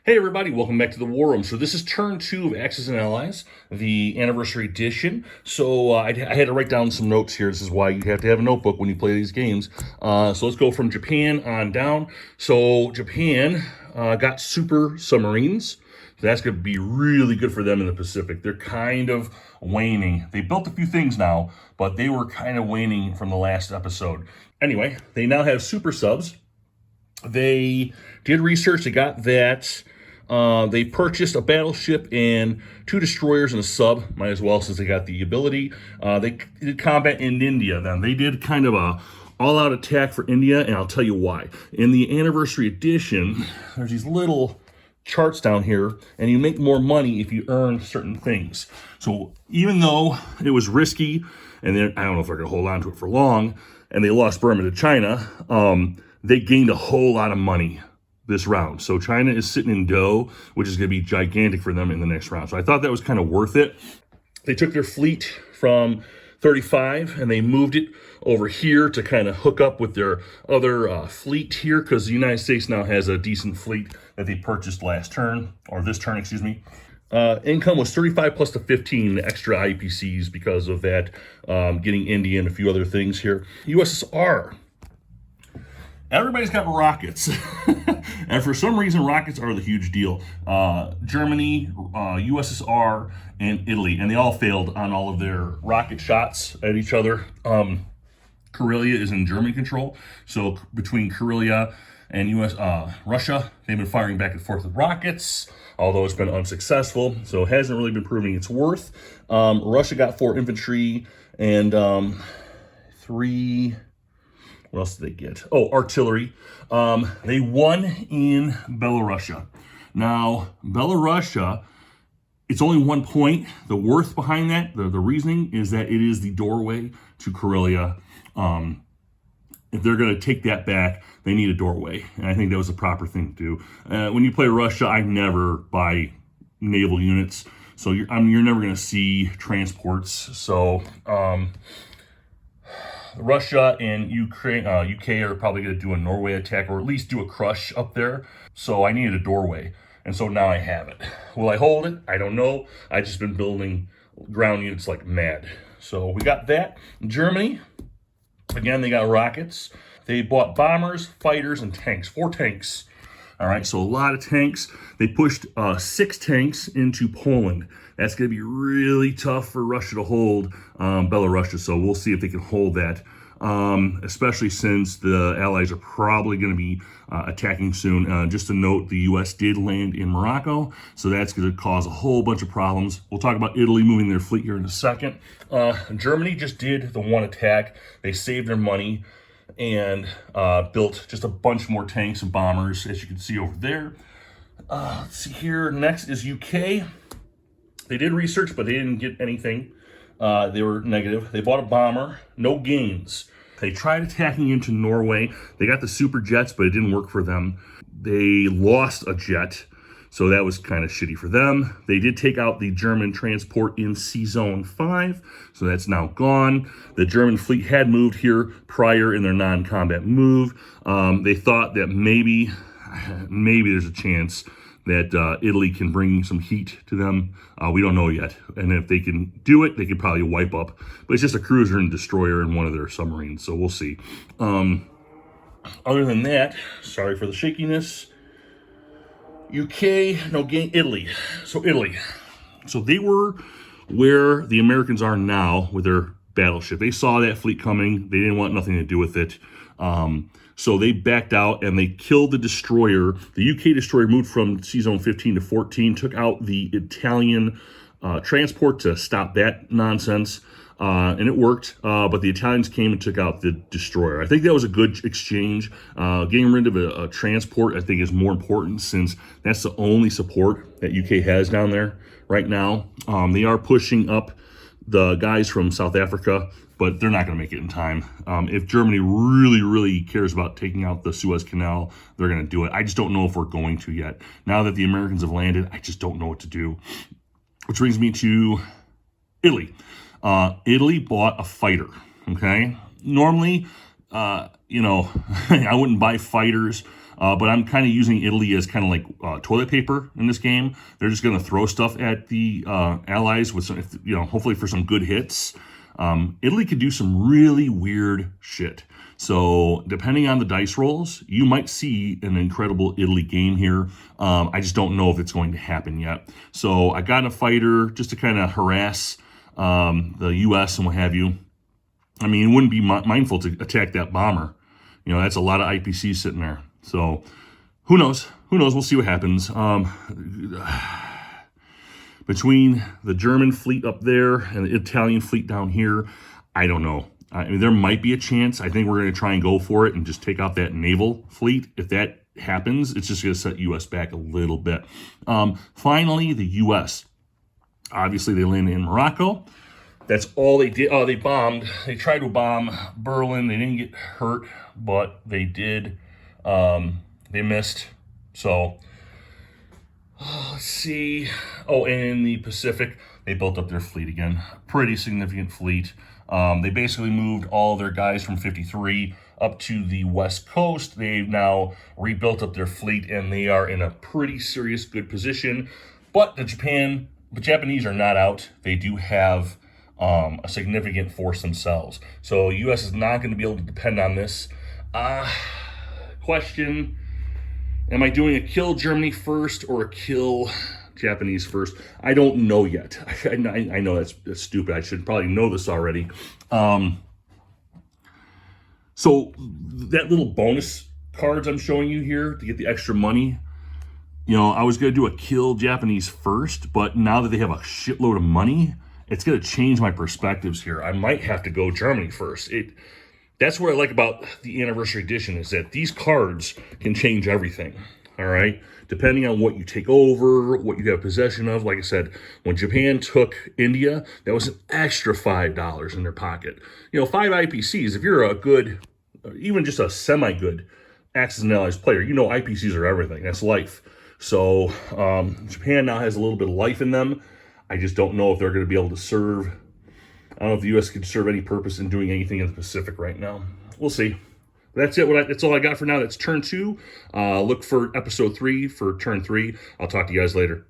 Hey everybody, welcome back to the War Room. So this is turn 2 of Axis and Allies, the anniversary edition. So I had to write down some notes here. This is why you have to have a notebook when you play these games. So let's go from Japan on down. So Japan got super submarines. So that's going to be really good for them in the Pacific. They're kind of waning. They built a few things now, but they were kind of waning from the last episode. Anyway, they now have super subs. They did research. They got that. They purchased a battleship and 2 destroyers and a sub. Might as well, since they got the ability. They did combat in India. Then they did kind of a all-out attack for India, and I'll tell you why. In the anniversary edition, there's these little charts down here, and you make more money if you earn certain things. So even though it was risky, and I don't know if they're going to hold on to it for long, and they lost Burma to China, they gained a whole lot of money this round. So China is sitting in dough, which is going to be gigantic for them in the next round. So I thought that was kind of worth it. They took their fleet from 35 and they moved it over here to kind of hook up with their other fleet here, because the United States now has a decent fleet that they purchased last turn, or this turn, excuse me. Income was 35 plus the 15 extra IPCs because of that, getting India and a few other things here. USSR. Everybody's got rockets. And for some reason, rockets are the huge deal. Germany, USSR, and Italy. And they all failed on all of their rocket shots at each other. Karelia is in German control. So between Karelia and Russia, they've been firing back and forth with rockets, although it's been unsuccessful. So it hasn't really been proving its worth. Russia got 4 infantry and 3... What else did they get? Oh, artillery. They won in Belarusia. Now, Belarusia, it's only 1 point. The worth behind that, the reasoning, is that it is the doorway to Karelia. If they're going to take that back, they need a doorway. And I think that was the proper thing to do. When you play Russia, I never buy naval units. So you're never going to see transports. So... Russia and Ukraine, UK are probably going to do a Norway attack, or at least do a crush up there. So I needed a doorway, and so now I have it. Will I hold it? I don't know. I've just been building ground units like mad. So we got that. Germany, again, they got rockets. They bought bombers, fighters, and tanks. 4 tanks. All right, so a lot of tanks. They pushed 6 tanks into Poland. That's going to be really tough for Russia to hold Belarus, so we'll see if they can hold that, especially since the Allies are probably going to be attacking soon. Just to note, the U.S. did land in Morocco, so that's going to cause a whole bunch of problems. We'll talk about Italy moving their fleet here in a second. Germany just did the 1 attack. They saved their money and built just a bunch more tanks and bombers, as you can see over there. Let's see here. Next is UK. They did research, but they didn't get anything. They were negative. They bought a bomber, no gains. They tried attacking into Norway. They got the super jets, but it didn't work for them. They lost a jet, so that was kind of shitty for them. They did take out the German transport in Sea Zone 5, so that's now gone. The German fleet had moved here prior in their non-combat move. They thought that maybe there's a chance that Italy can bring some heat to them. We don't know yet. And if they can do it, they could probably wipe up. But it's just a cruiser and destroyer and one of their submarines, so we'll see. Other than that, sorry for the shakiness. UK, no gain. Italy. So Italy. So they were where the Americans are now with their battleship. They saw that fleet coming. They didn't want nothing to do with it. So they backed out and they killed the destroyer. The UK destroyer moved from Sea Zone 15 to 14, took out the Italian transport to stop that nonsense. And it worked, but the Italians came and took out the destroyer. I think that was a good exchange. Getting rid of a transport, I think, is more important, since that's the only support that UK has down there right now. They are pushing up the guys from South Africa, but they're not going to make it in time. If Germany really cares about taking out the Suez Canal, they're going to do it. I just don't know if we're going to yet. Now that the Americans have landed, I just don't know what to do. Which brings me to Italy. Italy bought a fighter, okay? Normally, I wouldn't buy fighters. But I'm kind of using Italy as kind of like toilet paper in this game. They're just going to throw stuff at the allies with some, hopefully for some good hits. Italy could do some really weird shit. So depending on the dice rolls, you might see an incredible Italy game here. I just don't know if it's going to happen yet. So I got a fighter just to kind of harass the U.S. and what have you. I mean, it wouldn't be mindful to attack that bomber. That's a lot of IPCs sitting there. So who knows? We'll see what happens. Between the German fleet up there and the Italian fleet down here, I don't know. I mean, there might be a chance. I think we're going to try and go for it and just take out that naval fleet. If that happens, it's just going to set U.S. back a little bit. Finally, the U.S. Obviously, they landed in Morocco. That's all they did. They bombed. They tried to bomb Berlin. They didn't get hurt, but they did. They missed. So, let's see. Oh, and in the Pacific, they built up their fleet again. Pretty significant fleet. They basically moved all their guys from 53 up to the West Coast. They've now rebuilt up their fleet, and they are in a pretty serious good position. But the Japanese are not out. They do have a significant force themselves. So U.S. is not going to be able to depend on this. Question, am I doing a kill Germany first or a kill Japanese first? I don't know yet. I know that's stupid. I should probably know this already. So that little bonus cards I'm showing you here to get the extra money, I was going to do a kill Japanese first, but now that they have a shitload of money, it's going to change my perspectives here. I might have to go Germany first. That's what I like about the anniversary edition, is that these cards can change everything, all right? Depending on what you take over, what you have possession of. Like I said, when Japan took India, that was an extra $5 in their pocket. 5 IPCs, if you're a good, even just a semi-good Axis and Allies player, IPCs are everything. That's life. So Japan now has a little bit of life in them. I just don't know if they're going to be able to serve. I don't know if the U.S. can serve any purpose in doing anything in the Pacific right now. We'll see. That's it. That's all I got for now. That's turn 2. Look for episode 3 for turn 3. I'll talk to you guys later.